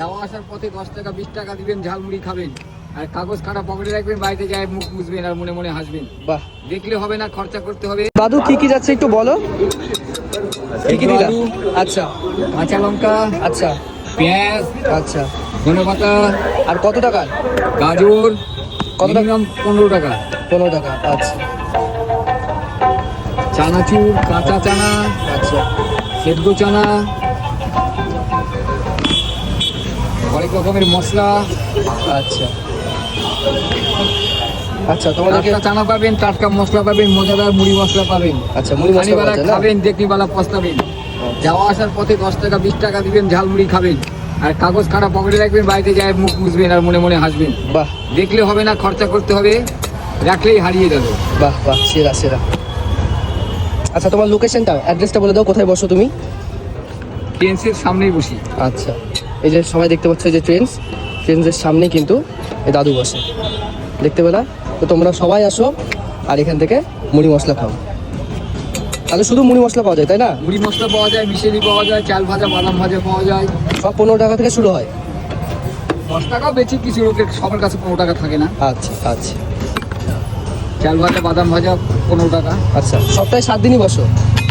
যাওয়া আসার পথে 10 টাকা 20 টাকা দিবেন, ঝালমুড়ি খাবেন আর কাগজ কাটা পকেটে রাখবেন, বাড়িতে যায় মুখ মুছবেন আর মনে মনে হাসবেন। বাহ, দেখলে হবে না, খরচা করতে হবে। দাদু কি কি যাচ্ছে একটু বলো, কি কি দিলা? আচ্ছা, কাঁচা লঙ্কা, আচ্ছা, পেঁয়াজ, আচ্ছা, ধনেপাতা আর কত টাকা? গাজর কত টাকা? মিনিমাম 15 টাকা। 15 টাকা, আচ্ছা চানাচুর, কাঁচা চানা, আচ্ছা সেদ্ধ চানা, অনেক রকমের মশলা। আচ্ছা আচ্ছা, তোমাদেরকে টাটকা চানা পাবেন, টাটকা মশলা পাবেন, মজাদার মুড়ি মশলা পাবেন। আচ্ছা, মুড়ি মশলা খানিবেলা পাওয়া যায় না? খাবেন, দেখনিবেলা পস্তাবেন। যাওয়া আসার পথে 10 টাকা 20 টাকা দিবেন, ঝালমুড়ি খাবেন আর কাগজ কাটা পকেটে রাখবেন, বাড়িতে যায় মুখ মুছবেন আর মনে মনে হাসবেন। বাহ দেখলে হবে না, খরচা করতে হবে, রাখলেই হারিয়ে যাবে। বাহ বাহ, সেরা সেরা। আচ্ছা, তোমার লোকেশনটা, অ্যাড্রেসটা বলে দাও, কোথায় বসো তুমি? ট্রেন্সের সামনেই বসি। আচ্ছা, এই যে সবাই দেখতে পাচ্ছ, এই যে ট্রেন্সের সামনে কিন্তু এই দাদু বসে, দেখতে পেলা? তো তোমরা সবাই আসো আর এখান থেকে মুড়ি মশলা খাও। তাহলে শুধু মুড়ি মশলা পাওয়া যায়, তাই না? মুড়ি মশলা পাওয়া যায়, মিশেলি পাওয়া যায়, চাল ভাজা, বাদাম ভাজা পাওয়া যায়। সব 15 টাকা থেকে শুরু হয়? 10 টাকাও বেশি, কিছু লোকের সবার কাছে 15 টাকা থাকে না। আচ্ছা আচ্ছা চাল ভাজা, বাদাম ভাজা 15 টাকা। আচ্ছা, সপ্তাহে 7 দিনই বসো?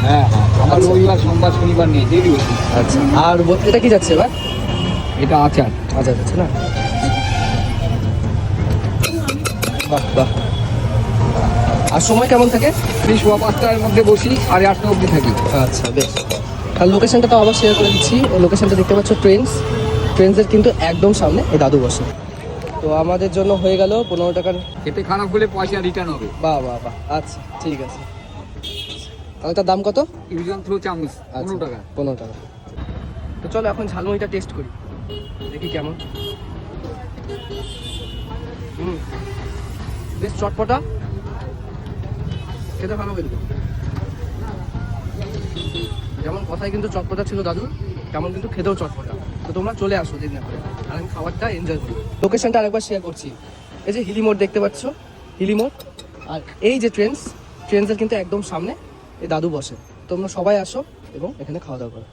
হ্যাঁ হ্যাঁ, আমার রবিবার, সোমবার, শনিবার নেই, ডেলি বসি। আচ্ছা, আর এটা কি যাচ্ছে এবার? এটা আচার। আচ্ছা যাচ্ছে না? বাহ বাহ। আর সময় কেমন থাকে? আমি 5:15 মধ্যে বসি, 8:30 অবধি থাকি। আচ্ছা বেশ। আর লোকেশনটা তো আবার শেয়ার করে দিচ্ছি। লোকেশনটা দেখতে পাচ্ছ, ট্রেন্সের কিন্তু একদম সামনে এই দাদু বসে। তো আমাদের জন্য হয়ে গেল 15 টাকার। খেতে খারাপ হলে পয়সা রিটার্ন হবে। বাহ বাহ বাহ, আচ্ছা ঠিক আছে। তাহলে তার দাম কত? ইউজান থ্রো চামচ 15 টাকা। 15 টাকা। তো চলো এখন ঝালমুড়িটা টেস্ট করি, দেখি কেমন। বেশ চটপটা, খেতে ভালো কিন্তু। যেমন কথায় কিন্তু চটপটা ছিল দাদু, তেমন কিন্তু খেতেও চটপটা। তো তোমরা চলে আসো দেরি না করে, আর আমি খাবারটা এনজয় করি। লোকেশনটা আরেকবার শেয়ার করছি। এই যে হিলি মোড় দেখতে পাচ্ছ, হিলি মোড়, আর এই যে ট্রেন্সের কিন্তু একদম সামনে এই দাদু বসে। তোমরা সবাই আসো এবং এখানে খাওয়া দাওয়া করো।